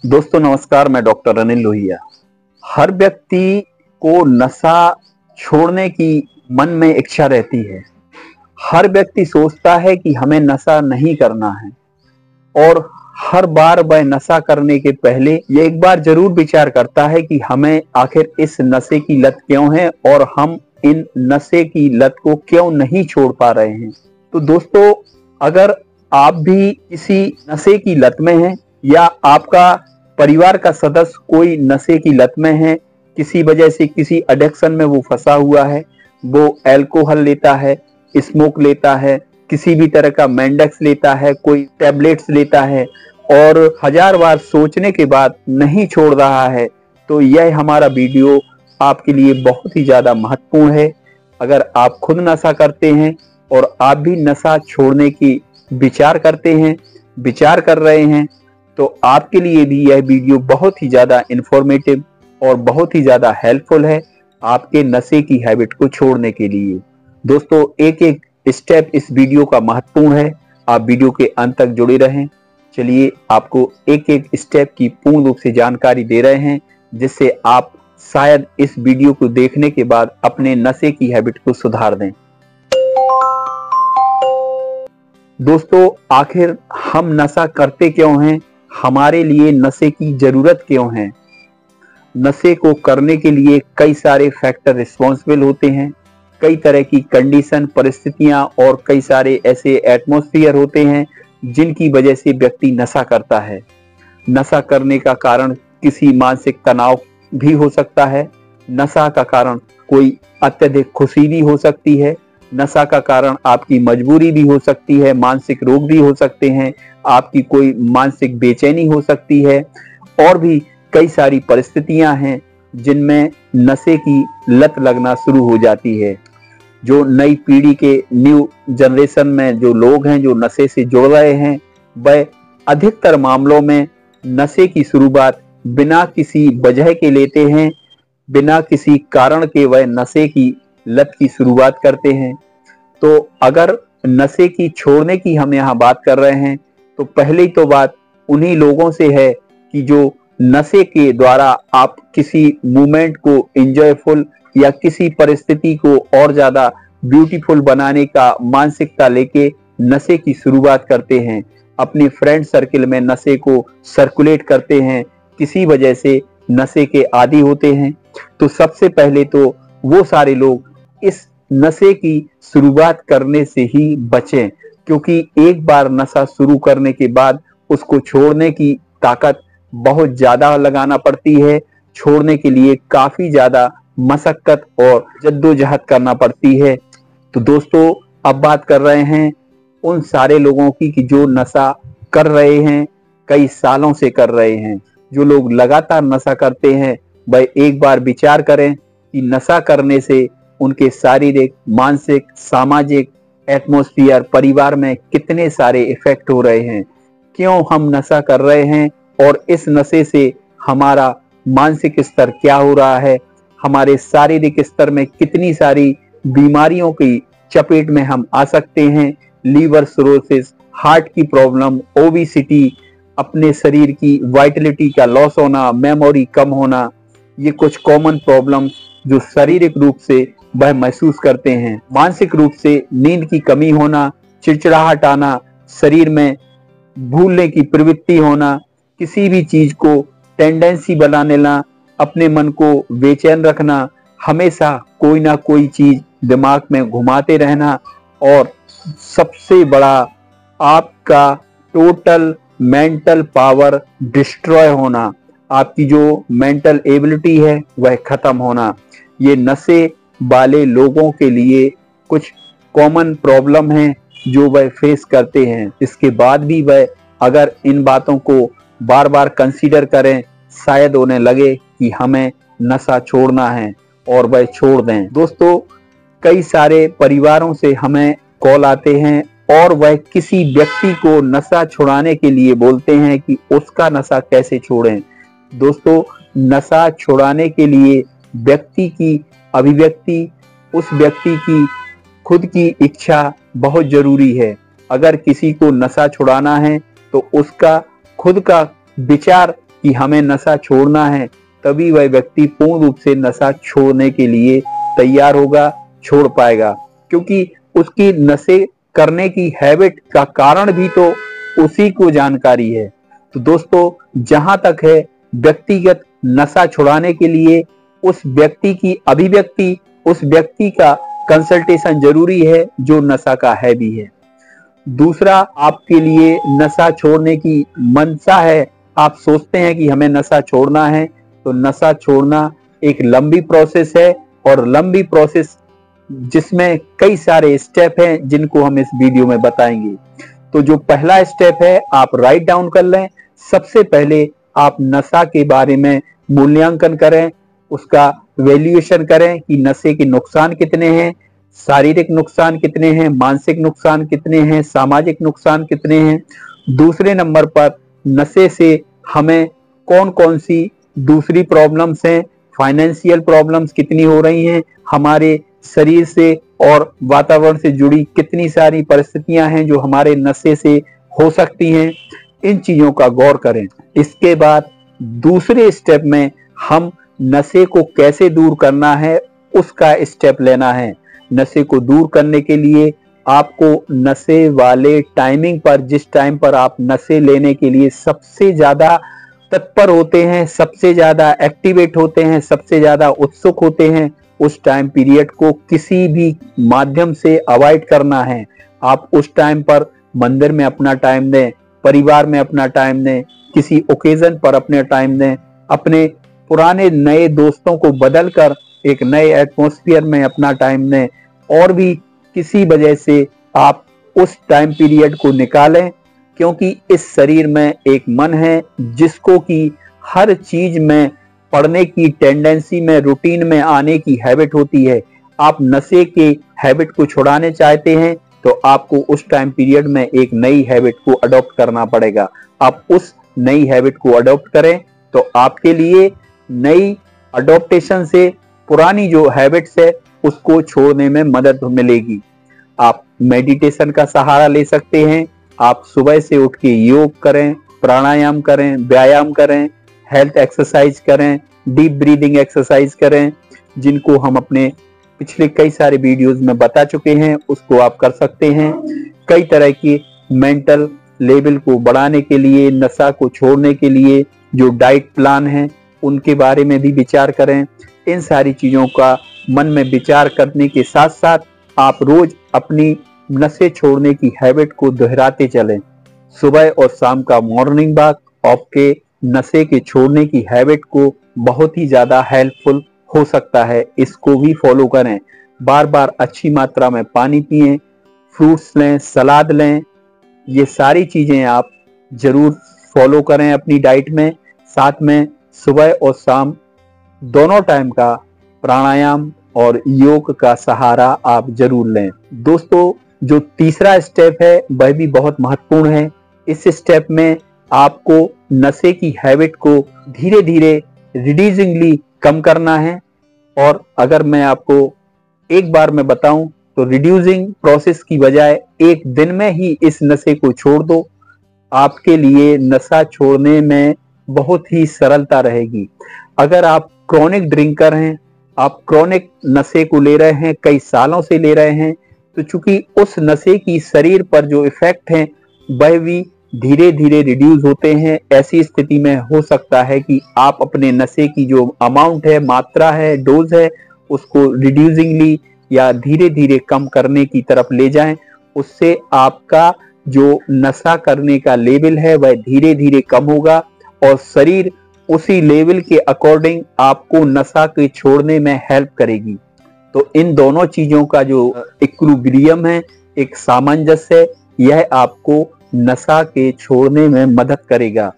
दोस्तों नमस्कार, मैं डॉक्टर अनिल लोहिया। हर व्यक्ति को नशा छोड़ने की मन में इच्छा रहती है। हर व्यक्ति सोचता है कि हमें नशा नहीं करना है और हर बार वह नशा करने के पहले ये एक बार जरूर विचार करता है कि हमें आखिर इस नशे की लत क्यों है और हम इन नशे की लत को क्यों नहीं छोड़ पा रहे हैं। तो दोस्तों, अगर आप भी किसी नशे की लत में हैं या आपका परिवार का सदस्य कोई नशे की लत में है, किसी वजह से किसी एडिक्शन में वो फंसा हुआ है, वो अल्कोहल लेता है, स्मोक लेता है, किसी भी तरह का मेंडेक्स लेता है, कोई टैबलेट्स लेता है और हजार बार सोचने के बाद नहीं छोड़ रहा है, तो यह हमारा वीडियो आपके लिए बहुत ही ज्यादा महत्वपूर्ण है। अगर आप खुद नशा करते हैं और आप भी नशा छोड़ने की विचार कर रहे हैं, तो आपके लिए भी यह वीडियो बहुत ही ज्यादा इंफॉर्मेटिव और बहुत ही ज्यादा हेल्पफुल है आपके नशे की हैबिट को छोड़ने के लिए। दोस्तों, एक एक स्टेप इस वीडियो का महत्वपूर्ण है, आप वीडियो के अंत तक जुड़े रहें। चलिए आपको एक एक स्टेप की पूर्ण रूप से जानकारी दे रहे हैं, जिससे आप शायद इस वीडियो को देखने के बाद अपने नशे की हैबिट को सुधार दें। दोस्तों, आखिर हम नशा करते क्यों हैं? हमारे लिए नशे की जरूरत क्यों है? नशे को करने के लिए कई सारे फैक्टर रिस्पॉन्सिबल होते हैं, कई तरह की कंडीशन, परिस्थितियां और कई सारे ऐसे एटमॉस्फेयर होते हैं जिनकी वजह से व्यक्ति नशा करता है। नशा करने का कारण किसी मानसिक तनाव भी हो सकता है, नशा का कारण कोई अत्यधिक खुशी भी हो सकती है, नशा का कारण आपकी मजबूरी भी हो सकती है, मानसिक रोग भी हो सकते हैं, आपकी कोई मानसिक बेचैनी हो सकती है और भी कई सारी परिस्थितियां हैं जिनमें नशे की लत लगना शुरू हो जाती है। जो नई पीढ़ी के न्यू जनरेशन में जो लोग हैं जो नशे से जुड़ रहे हैं, वह अधिकतर मामलों में नशे की शुरुआत बिना किसी वजह के लेते हैं, बिना किसी कारण के वह नशे की लत की शुरुआत करते हैं। तो अगर नशे की छोड़ने की हम यहाँ बात कर रहे हैं, तो पहली तो बात उन्हीं लोगों से है कि जो नशे के द्वारा आप किसी मोमेंट को एंजॉयफुल या किसी परिस्थिति को और ज्यादा ब्यूटीफुल बनाने का मानसिकता लेके नशे की शुरुआत करते हैं, अपने फ्रेंड सर्किल में नशे को सर्कुलेट करते हैं, किसी वजह से नशे के आदी होते हैं। तो सबसे पहले तो वो सारे लोग इस नशे की शुरुआत करने से ही बचें, क्योंकि एक बार नशा शुरू करने के बाद उसको छोड़ने की ताकत बहुत ज्यादा लगाना पड़ती है। छोड़ने के लिए काफी ज्यादा मशक्कत और जद्दोजहद करना पड़ती है। तो दोस्तों, अब बात कर रहे हैं उन सारे लोगों की कि जो नशा कर रहे हैं, कई सालों से कर रहे हैं। जो लोग लगातार नशा करते हैं, वह एक बार विचार करें कि नशा करने से उनके शारीरिक, मानसिक, सामाजिक एटमॉस्फेयर, परिवार में कितने सारे इफेक्ट हो रहे हैं। क्यों हम नशा कर रहे हैं और इस नशे से हमारा मानसिक स्तर क्या हो रहा है, हमारे शारीरिक स्तर में कितनी सारी बीमारियों की चपेट में हम आ सकते हैं। लीवर सिरोसिस, हार्ट की प्रॉब्लम, ओबेसिटी, अपने शरीर की वाइटलिटी का लॉस होना, मेमोरी कम होना, ये कुछ कॉमन प्रॉब्लम्स जो शारीरिक रूप से वह महसूस करते हैं। मानसिक रूप से नींद की कमी होना, चिड़चिड़ाहट आना, शरीर में भूलने की प्रवृत्ति होना, किसी भी चीज को टेंडेंसी बना लेना, अपने मन को बेचैन रखना, हमेशा कोई ना कोई चीज दिमाग में घुमाते रहना और सबसे बड़ा आपका टोटल मेंटल पावर डिस्ट्रॉय होना, आपकी जो मेंटल एबिलिटी है वह खत्म होना। ये नशे वाले लोगों के लिए कुछ कॉमन प्रॉब्लम हैं जो वह फेस करते हैं। इसके बाद भी वह अगर इन बातों को बार बार कंसीडर करें, शायद उन्हें लगे कि हमें नशा छोड़ना है और वह छोड़ दें। दोस्तों, कई सारे परिवारों से हमें कॉल आते हैं और वह किसी व्यक्ति को नशा छुड़ाने के लिए बोलते हैं कि उसका नशा कैसे छोड़ें। दोस्तों, नशा छुड़ाने के लिए व्यक्ति की अभिव्यक्ति, उस व्यक्ति की खुद की इच्छा बहुत जरूरी है। अगर किसी को नशा छुड़ाना है तो उसका खुद का विचार कि हमें नशा छोड़ना है, तभी वह व्यक्ति पूर्ण रूप से नशा छोड़ने के लिए तैयार होगा, छोड़ पाएगा। क्योंकि उसकी नशे करने की हैबिट का कारण भी तो उसी को जानकारी है। तो दोस्तों, जहां तक है व्यक्तिगत नशा छुड़ाने के लिए उस व्यक्ति की अभिव्यक्ति, उस व्यक्ति का कंसल्टेशन जरूरी है जो नशा का है भी है। दूसरा, आपके लिए नशा छोड़ने की मंशा है, आप सोचते हैं कि हमें नशा छोड़ना है, तो नशा छोड़ना एक लंबी प्रोसेस है और लंबी प्रोसेस जिसमें कई सारे स्टेप हैं जिनको हम इस वीडियो में बताएंगे। तो जो पहला स्टेप है आप राइट डाउन कर लें। सबसे पहले आप नशा के बारे में मूल्यांकन करें, उसका वैल्यूएशन करें कि नशे के नुकसान कितने हैं, शारीरिक नुकसान कितने हैं, मानसिक नुकसान कितने हैं, सामाजिक नुकसान कितने हैं। दूसरे नंबर पर नशे से हमें कौन कौन सी दूसरी प्रॉब्लम्स हैं, फाइनेंशियल प्रॉब्लम्स कितनी हो रही हैं, हमारे शरीर से और वातावरण से जुड़ी कितनी सारी परिस्थितियां हैं जो हमारे नशे से हो सकती हैं। इन चीजों का गौर करें। इसके बाद दूसरे स्टेप में हम नशे को कैसे दूर करना है उसका स्टेप लेना है। नशे को दूर करने के लिए आपको नशे वाले टाइमिंग पर, जिस टाइम पर आप नशे लेने के लिए सबसे ज्यादा तत्पर होते हैं, सबसे ज्यादा एक्टिवेट होते हैं, सबसे ज्यादा उत्सुक होते हैं, उस टाइम पीरियड को किसी भी माध्यम से अवॉइड करना है। आप उस टाइम पर मंदिर में अपना टाइम दें, परिवार में अपना टाइम दें, किसी ओकेजन पर अपने टाइम दें, अपने पुराने नए दोस्तों को बदलकर एक नए एटमॉस्फेयर में अपना टाइम दें, और भी किसी वजह से आप उस टाइम पीरियड को निकालें। क्योंकि इस शरीर में एक मन है जिसको कि हर चीज में पढ़ने की टेंडेंसी में, रूटीन में आने की हैबिट होती है। आप नशे के हैबिट को छुड़ाने चाहते हैं तो आपको उस टाइम पीरियड में एक नई हैबिट को अडॉप्ट करना पड़ेगा। आप उस नई हैबिट को अडॉप्ट करें तो आपके लिए नई अडॉप्टेशन से पुरानी जो हैबिट्स है उसको छोड़ने में मदद मिलेगी। आप मेडिटेशन का सहारा ले सकते हैं। आप सुबह से उठ के योग करें, प्राणायाम करें, व्यायाम करें, हेल्थ एक्सरसाइज करें, डीप ब्रीदिंग एक्सरसाइज करें, जिनको हम अपने पिछले कई सारे वीडियोस में बता चुके हैं, उसको आप कर सकते हैं। कई तरह की मेंटल लेवल को बढ़ाने के लिए, नशा को छोड़ने के लिए जो डाइट प्लान है उनके बारे में भी विचार करें। इन सारी चीजों का मन में विचार करने के साथ साथ आप रोज अपनी नशे छोड़ने की हैबिट को दोहराते चलें। सुबह और शाम का मॉर्निंग वॉक आपके नशे के छोड़ने की हैबिट को बहुत ही ज्यादा हेल्पफुल हो सकता है। इसको भी फॉलो करें। बार बार अच्छी मात्रा में पानी पिएं, फ्रूट्स लें, सलाद लें। ये सारी चीजें आप जरूर फॉलो करें अपनी डाइट में। साथ में सुबह और शाम दोनों टाइम का प्राणायाम और योग का सहारा आप जरूर लें। दोस्तों, जो तीसरा स्टेप है वह भी बहुत महत्वपूर्ण है। इस स्टेप में आपको नशे की हैबिट को धीरे धीरे रिड्यूसिंगली कम करना है। और अगर मैं आपको एक बार में बताऊं तो रिड्यूसिंग प्रोसेस की बजाय एक दिन में ही इस नशे को छोड़ दो। आपके लिए नशा छोड़ने में बहुत ही सरलता रहेगी। अगर आप क्रॉनिक ड्रिंकर हैं, आप क्रॉनिक नशे को ले रहे हैं, कई सालों से ले रहे हैं, तो चूंकि उस नशे की शरीर पर जो इफेक्ट हैं वह भी धीरे धीरे रिड्यूस होते हैं। ऐसी स्थिति में हो सकता है कि आप अपने नशे की जो अमाउंट है, मात्रा है, डोज है, उसको रिड्यूसिंगली या धीरे धीरे कम करने की तरफ ले जाएं। उससे आपका जो नशा करने का लेवल है वह धीरे धीरे कम होगा और शरीर उसी लेवल के अकॉर्डिंग आपको नशा के छोड़ने में हेल्प करेगी। तो इन दोनों चीजों का जो इक्विलिब्रियम है, एक सामंजस्य है, यह आपको नशा के छोड़ने में मदद करेगा।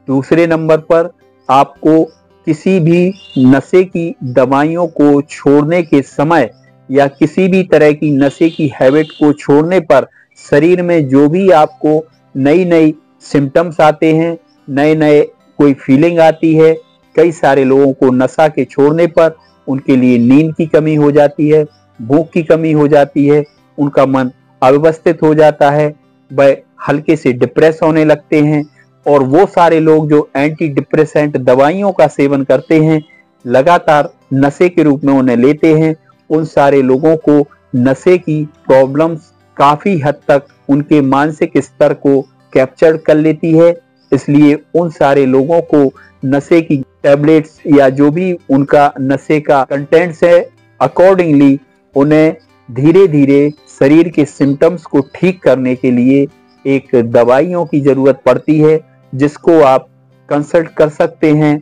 दूसरे नंबर पर आपको किसी भी नशे की दवाइयों को छोड़ने के समय या किसी भी तरह की नशे की हैबिट को छोड़ने पर शरीर में जो भी आपको नई नई सिम्टम्स आते हैं, नए नए कोई फीलिंग आती है। कई सारे लोगों को नशा के छोड़ने पर उनके लिए नींद की कमी हो जाती है, भूख की कमी हो जाती है, उनका मन अव्यवस्थित हो जाता है, वह हल्के से डिप्रेस होने लगते हैं। और वो सारे लोग जो एंटी डिप्रेसेंट दवाइयों का सेवन करते हैं, लगातार नशे के रूप में उन्हें लेते हैं, उन सारे लोगों को नशे की प्रॉब्लम्स काफी हद तक उनके मानसिक स्तर को कैप्चर कर लेती है। इसलिए उन सारे लोगों को नशे की टैबलेट्स या जो भी उनका नशे का कंटेंट्स है, अकॉर्डिंगली उन्हें धीरे धीरे शरीर के सिम्टम्स को ठीक करने के लिए एक दवाइयों की जरूरत पड़ती है, जिसको आप कंसल्ट कर सकते हैं।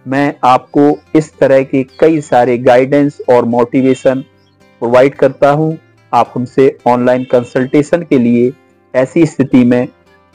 मैं आपको इस तरह के कई सारे गाइडेंस और मोटिवेशन प्रोवाइड करता हूं। आप हमसे ऑनलाइन कंसल्टेशन के लिए ऐसी स्थिति में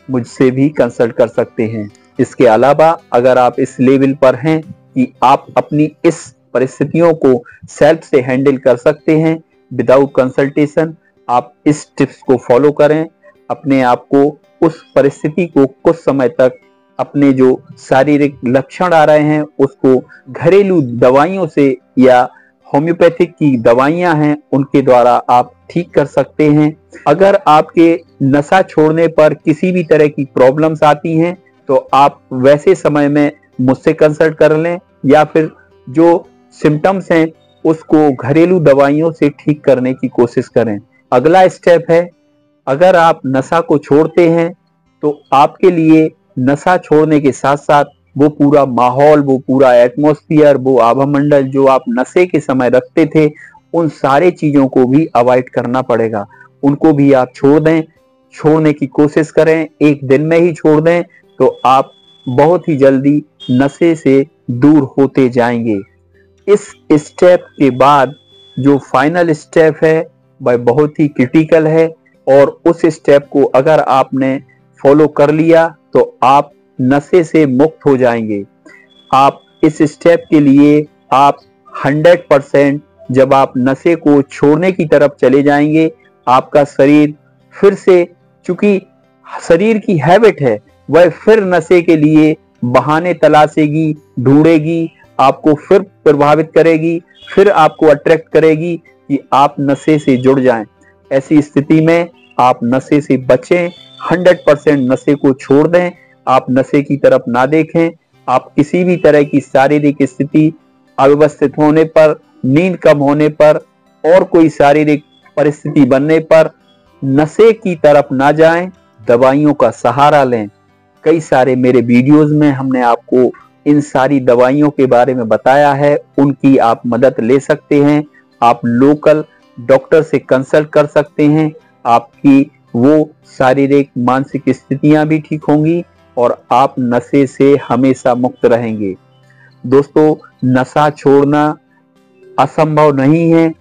मुझसे भी कंसल्ट कर सकते हैं। इसके अलावा अगर आप इस लेवल पर हैं कि आप अपनी इस परिस्थितियों को सेल्फ से हैंडल कर सकते हैं विदाउट कंसल्टेशन, आप इस टिप्स को फॉलो करें। अपने आप को उस परिस्थिति को कुछ समय तक अपने जो शारीरिक लक्षण आ रहे हैं उसको घरेलू दवाइयों से या होम्योपैथिक की दवाइयां हैं उनके द्वारा आप ठीक कर सकते हैं। अगर आपके नशा छोड़ने पर किसी भी तरह की प्रॉब्लम्स आती हैं तो आप वैसे समय में मुझसे कंसल्ट कर लें या फिर जो सिम्टम्स हैं उसको घरेलू दवाइयों से ठीक करने की कोशिश करें। अगला स्टेप है, अगर आप नशा को छोड़ते हैं तो आपके लिए नशा छोड़ने के साथ साथ वो पूरा माहौल, वो पूरा एटमॉस्फेयर, वो आभामंडल जो आप नशे के समय रखते थे, उन सारे चीजों को भी अवॉइड करना पड़ेगा। उनको भी आप छोड़ दें, छोड़ने की कोशिश करें। एक दिन में ही छोड़ दें तो आप बहुत ही जल्दी नशे से दूर होते जाएंगे। इस स्टेप के बाद जो फाइनल स्टेप है वह बहुत ही क्रिटिकल है और उस स्टेप को अगर आपने फॉलो कर लिया तो आप नशे से मुक्त हो जाएंगे। आप इस स्टेप के लिए आप 100% जब आप नशे को छोड़ने की तरफ चले जाएंगे, आपका शरीर फिर से, चूंकि शरीर की हैबिट है, वह फिर नशे के लिए बहाने तलाशेगी, ढूंढेगी, आपको फिर प्रभावित करेगी, फिर आपको अट्रैक्ट करेगी कि आप नशे से जुड़ जाएं। ऐसी स्थिति में आप नशे से बचें, 100% नशे को छोड़ दें, आप नशे की तरफ ना देखें। आप किसी भी तरह की शारीरिक स्थिति अव्यवस्थित होने पर, नींद कम होने पर और कोई शारीरिक परिस्थिति बनने पर नशे की तरफ ना जाएं, दवाइयों का सहारा लें। कई सारे मेरे वीडियोस में हमने आपको इन सारी दवाइयों के बारे में बताया है, उनकी आप मदद ले सकते हैं। आप लोकल डॉक्टर से कंसल्ट कर सकते हैं, आपकी वो शारीरिक मानसिक स्थितियां भी ठीक होंगी और आप नशे से हमेशा मुक्त रहेंगे। दोस्तों, नशा छोड़ना असंभव नहीं है,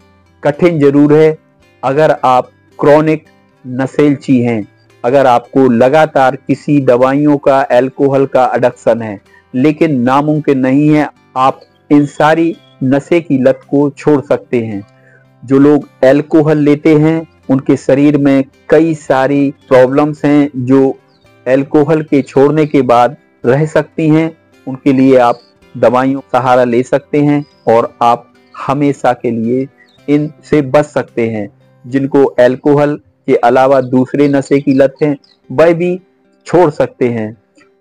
कठिन जरूर है। अगर आप क्रॉनिक नशेलची हैं, अगर आपको लगातार किसी दवाइयों का, अल्कोहल का एडिक्शन है, लेकिन नामुमकिन नहीं है, आप इन सारी नशे की लत को छोड़ सकते हैं। जो लोग अल्कोहल लेते हैं उनके शरीर में कई सारी प्रॉब्लम्स हैं जो अल्कोहल के छोड़ने के बाद रह सकती हैं। उनके लिए आप दवाइयों का सहारा ले सकते हैं और आप हमेशा के लिए इनसे बच सकते हैं। जिनको अल्कोहल के अलावा दूसरे नशे की लत है वह भी छोड़ सकते हैं,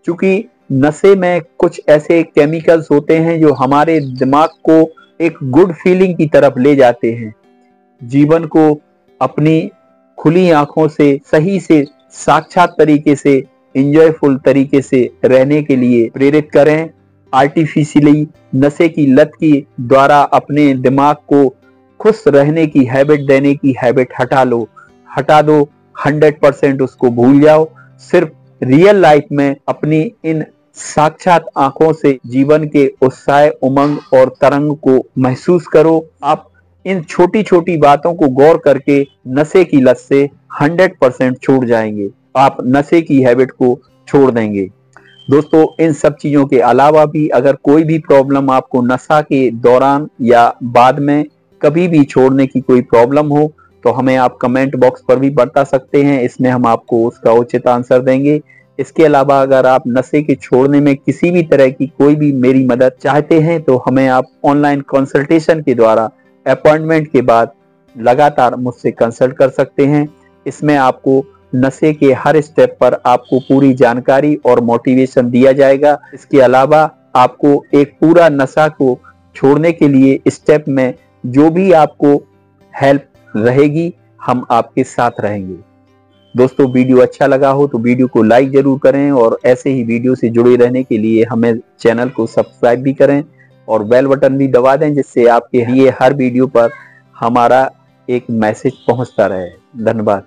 क्योंकि नशे में कुछ ऐसे केमिकल्स होते हैं जो हमारे दिमाग को एक गुड फीलिंग की तरफ ले जाते हैं। जीवन को अपनी खुली आंखों से, सही से, साक्षात तरीके से, एंजॉयफुल तरीके से रहने के लिए प्रेरित करें। आर्टिफिशियली नशे की लत की द्वारा अपने दिमाग को खुश रहने की हैबिट देने की हैबिट हटा दो, 100% उसको भूल जाओ। सिर्फ रियल लाइफ में अपनी इन साक्षात आंखों से जीवन के उत्साह, उमंग और तरंग को महसूस करो। आप इन छोटी छोटी बातों को गौर करके नशे की लत से 100% छूट जाएंगे। आप नशे की हैबिट को छोड़ देंगे। दोस्तों, इन सब चीजों के अलावा भी अगर कोई भी प्रॉब्लम आपको नशा के दौरान या बाद में कभी भी छोड़ने की कोई प्रॉब्लम हो तो हमें आप कमेंट बॉक्स पर भी बता सकते हैं, इसमें हम आपको उसका उचित आंसर देंगे। इसके अलावा अगर आप नशे के छोड़ने में किसी भी तरह की कोई भी मेरी मदद चाहते हैं तो हमें आप ऑनलाइन कंसल्टेशन के द्वारा अपॉइंटमेंट के बाद लगातार मुझसे कंसल्ट कर सकते हैं। इसमें आपको नशे के हर स्टेप पर आपको पूरी जानकारी और मोटिवेशन दिया जाएगा। इसके अलावा आपको एक पूरा नशा को छोड़ने के लिए स्टेप में जो भी आपको हेल्प रहेगी, हम आपके साथ रहेंगे। दोस्तों, वीडियो अच्छा लगा हो तो वीडियो को लाइक जरूर करें और ऐसे ही वीडियो से जुड़े रहने के लिए हमें चैनल को सब्सक्राइब भी करें और बेल बटन भी दबा दें, जिससे आपके लिए हर वीडियो पर हमारा एक मैसेज पहुंचता रहे। धन्यवाद।